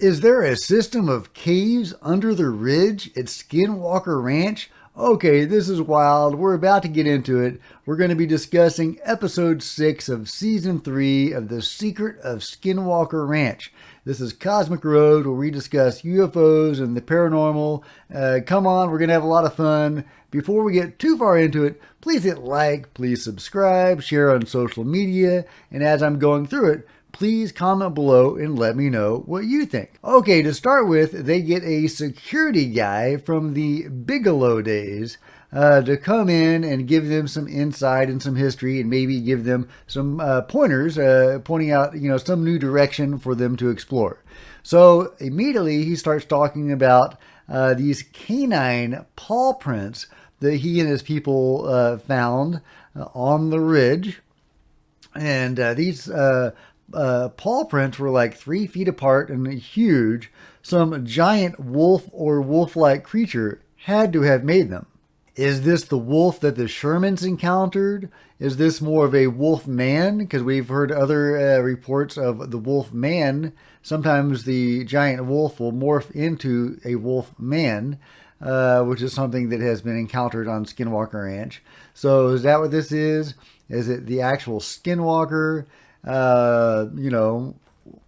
Is there a system of caves under the ridge at Skinwalker Ranch? Okay, this is wild. We're about to get into it. We're going to be discussing episode 6 of season 3 of The Secret of Skinwalker Ranch. This is Cosmic Road, where we discuss UFOs and the paranormal. Come on, we're going to have a lot of fun. Before we get too far into it, please hit like, please subscribe, share on social media, and as I'm going through it, please comment below and let me know what you think. Okay, to start with, they get a security guy from the Bigelow days to come in and give them some insight and some history and maybe give them some pointers, pointing out, some new direction for them to explore. So immediately he starts talking about these canine paw prints that he and his people found on the ridge. And these paw prints were like 3 feet apart and huge. Some giant wolf or wolf-like creature had to have made them. Is this the wolf that the Shermans encountered? Is this more of a wolf man? Because we've heard other reports of the wolf man. Sometimes the giant wolf will morph into a wolf man, which is something that has been encountered on Skinwalker Ranch. So is that what this is? Is it the actual Skinwalker?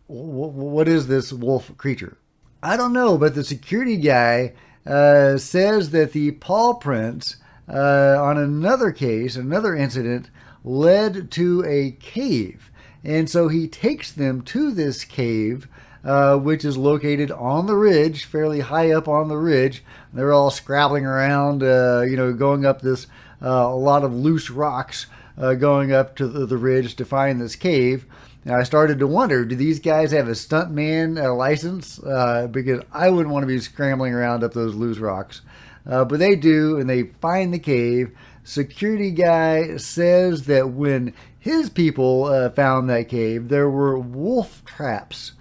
What is this wolf creature? I don't know, but the security guy says that the paw prints on another case, another incident, led to a cave. And so he takes them to this cave, which is located on the ridge, fairly high up on the ridge. They're all scrabbling around, going up this, a lot of loose rocks, going up to the ridge to find this cave. And I started to wonder, do these guys have a stuntman license? Because I wouldn't want to be scrambling around up those loose rocks. But they do, and they find the cave. Security guy says that when his people found that cave, there were wolf traps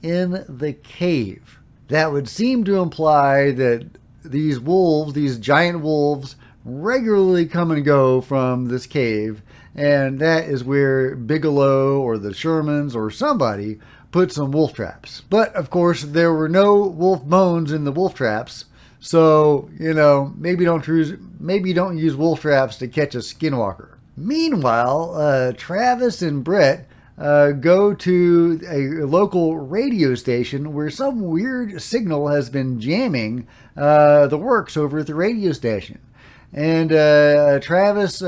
in the cave. That would seem to imply that these wolves, these giant wolves, regularly come and go from this cave, and that is where Bigelow or the Shermans or somebody put some wolf traps. But of course there were no wolf bones in the wolf traps, so maybe don't use wolf traps to catch a skinwalker. Meanwhile, Travis and Brett go to a local radio station where some weird signal has been jamming the works over at the radio station. And Travis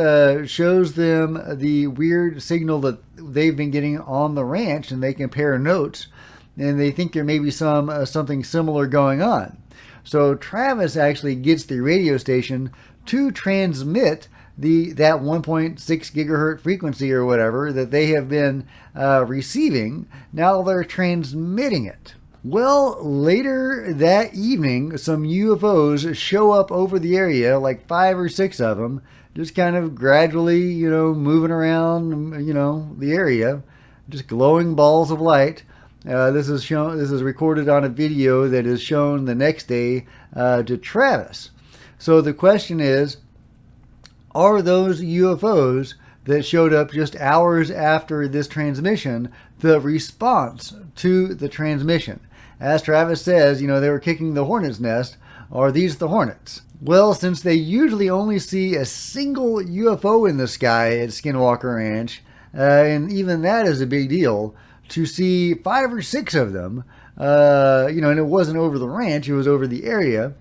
shows them the weird signal that they've been getting on the ranch, and they compare notes, and they think there may be something similar going on. So Travis actually gets the radio station to transmit that 1.6 gigahertz frequency or whatever that they have been receiving. Now they're transmitting it. Well, later that evening, some UFOs show up over the area, like 5 or 6 of them, just kind of gradually, moving around, the area, just glowing balls of light. This is recorded on a video that is shown the next day to Travis. So the question is, are those UFOs that showed up just hours after this transmission the response to the transmission? As Travis says, they were kicking the hornet's nest. Are these the hornets? Well, since they usually only see a single UFO in the sky at Skinwalker Ranch, and even that is a big deal, to see 5 or 6 of them, and it wasn't over the ranch, it was over the area,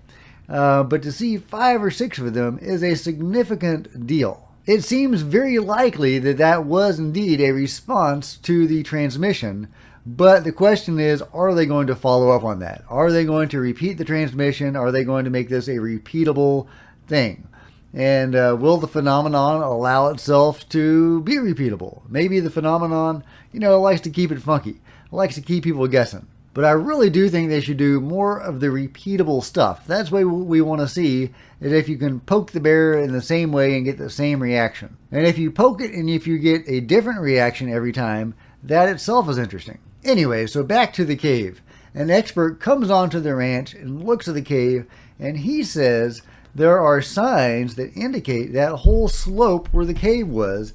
but to see 5 or 6 of them is a significant deal. It seems very likely that was indeed a response to the transmission. But the question is, are they going to follow up on that? Are they going to repeat the transmission? Are they going to make this a repeatable thing? And will the phenomenon allow itself to be repeatable? Maybe the phenomenon, likes to keep it funky. It likes to keep people guessing. But I really do think they should do more of the repeatable stuff. That's what we want to see, is if you can poke the bear in the same way and get the same reaction. And if you poke it and if you get a different reaction every time, that itself is interesting. Anyway, so back to the cave. An expert comes onto the ranch and looks at the cave, and he says there are signs that indicate that whole slope where the cave was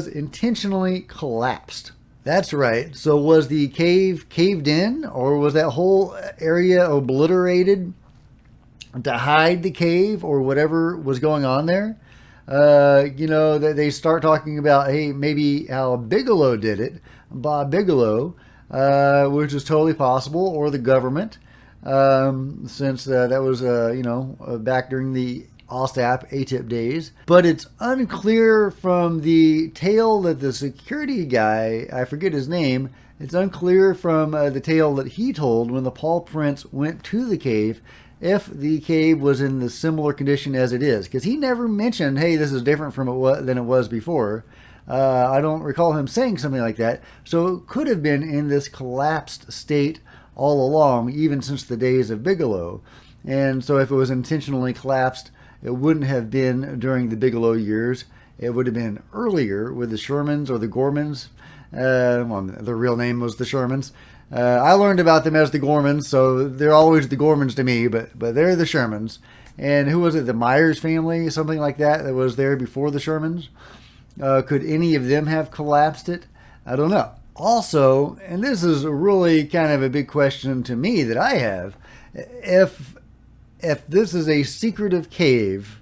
intentionally collapsed. That's right. So was the cave caved in, or was that whole area obliterated to hide the cave or whatever was going on there? They start talking about, hey, maybe how Bigelow did it, Bob Bigelow, which is totally possible, or the government, since that was, back during the OSAP, ATIP days. But it's unclear from the tale that the security guy, I forget his name, it's unclear from the tale that he told when the paw prints went to the cave if the cave was in the similar condition as it is. Because he never mentioned, hey, this is different from than it was before. I don't recall him saying something like that. So it could have been in this collapsed state all along, even since the days of Bigelow. And so if it was intentionally collapsed, it wouldn't have been during the Bigelow years. It would have been earlier with the Shermans or the Gormans. The real name was the Shermans. I learned about them as the Gormans, so they're always the Gormans to me, but they're the Shermans. And who was it? The Myers family, something like that was there before the Shermans. Could any of them have collapsed it? I don't know. Also, and this is really kind of a big question to me that I have, if this is a secretive cave,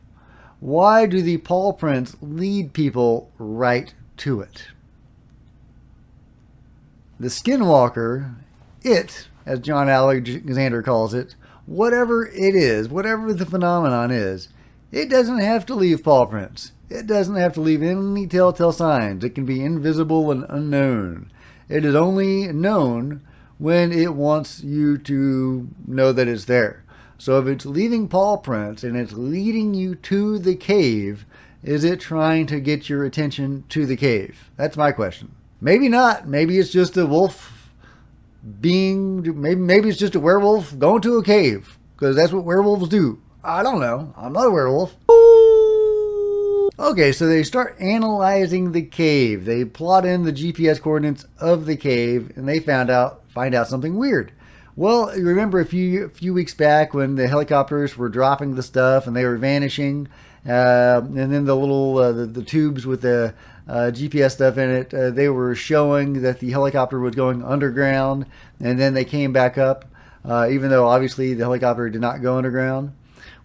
why do the paw prints lead people right to it? The Skinwalker, as John Alexander calls it, whatever it is, whatever the phenomenon is, it doesn't have to leave paw prints. It doesn't have to leave any telltale signs. It can be invisible and unknown. It is only known when it wants you to know that it's there. So if it's leaving paw prints and it's leading you to the cave, is it trying to get your attention to the cave? That's my question. Maybe not. Maybe it's just a wolf maybe it's just a werewolf going to a cave, because that's what werewolves do. I don't know. I'm not a werewolf. Okay, so they start analyzing the cave. They plot in the GPS coordinates of the cave, and they find out something weird. Well, you remember a few weeks back when the helicopters were dropping the stuff and they were vanishing, and then the little the tubes with the GPS stuff in it, they were showing that the helicopter was going underground, and then they came back up, even though obviously the helicopter did not go underground.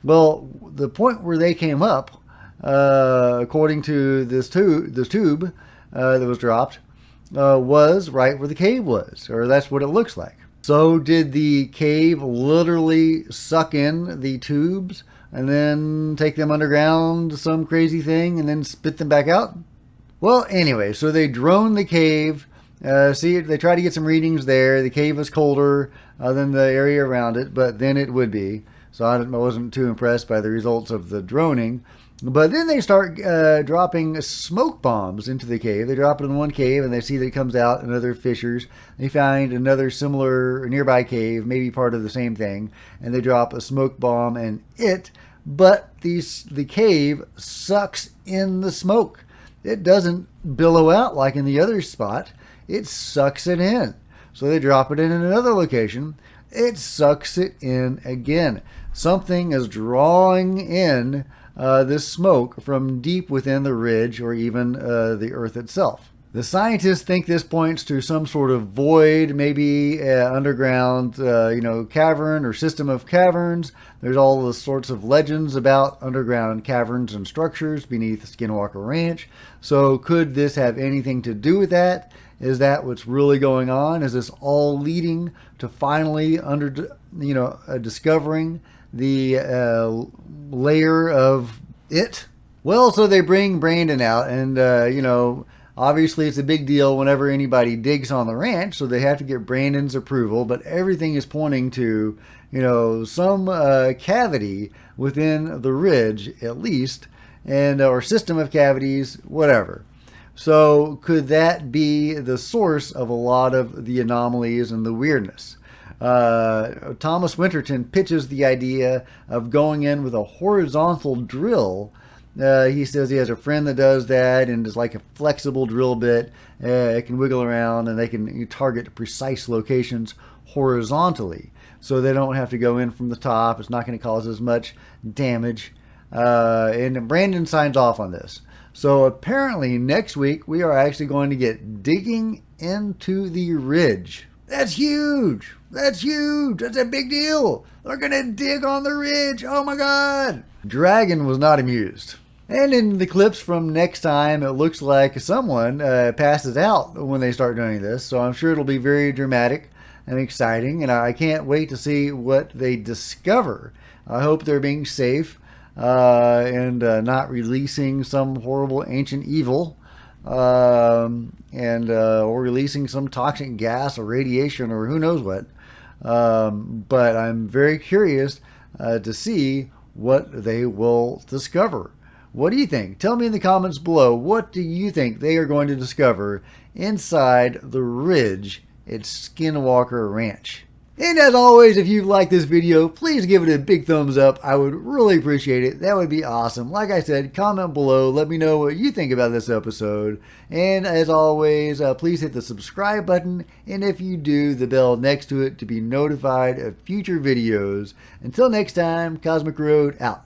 Well, the point where they came up, according to this tube that was dropped, was right where the cave was, or that's what it looks like. So did the cave literally suck in the tubes and then take them underground to some crazy thing and then spit them back out? Well, anyway, so they droned the cave. They tried to get some readings there. The cave was colder than the area around it, but then it would be. So I wasn't too impressed by the results of the droning. But then they start dropping smoke bombs into the cave. They drop it in one cave, and they see that it comes out in other fissures. They find another similar nearby cave, maybe part of the same thing, and they drop a smoke bomb in it. But the cave sucks in the smoke. It doesn't billow out like in the other spot. It sucks it in. So they drop it in another location. It sucks it in again. Something is drawing in this smoke from deep within the ridge or even the earth itself. The scientists think this points to some sort of void, maybe underground, cavern or system of caverns. There's all the sorts of legends about underground caverns and structures beneath Skinwalker Ranch. So could this have anything to do with that? Is that what's really going on? Is this all leading to finally discovering the layer of it? Well, so they bring Brandon out, and obviously it's a big deal whenever anybody digs on the ranch, so they have to get Brandon's approval, but everything is pointing to some cavity within the ridge at least, and or system of cavities, whatever. So could that be the source of a lot of the anomalies and the weirdness? Thomas Winterton pitches the idea of going in with a horizontal drill. He says he has a friend that does that, and it's like a flexible drill bit. It can wiggle around, and they can target precise locations horizontally, so they don't have to go in from the top. It's not going to cause as much damage. And Brandon signs off on this. So apparently next week we are actually going to get digging into the ridge. That's huge. That's huge. That's a big deal. They're going to dig on the ridge. Oh my God. Dragon was not amused. And in the clips from next time, it looks like someone passes out when they start doing this. So I'm sure it'll be very dramatic and exciting. And I can't wait to see what they discover. I hope they're being safe and not releasing some horrible ancient evil. Or releasing some toxic gas or radiation or who knows what. But I'm very curious to see what they will discover. What do you think? Tell me in the comments below. What do you think they are going to discover inside the ridge at Skinwalker Ranch? And as always, if you like this video, please give it a big thumbs up. I would really appreciate it. That would be awesome. Like I said, comment below. Let me know what you think about this episode. And as always, please hit the subscribe button. And if you do, the bell next to it to be notified of future videos. Until next time, Cosmic Road out.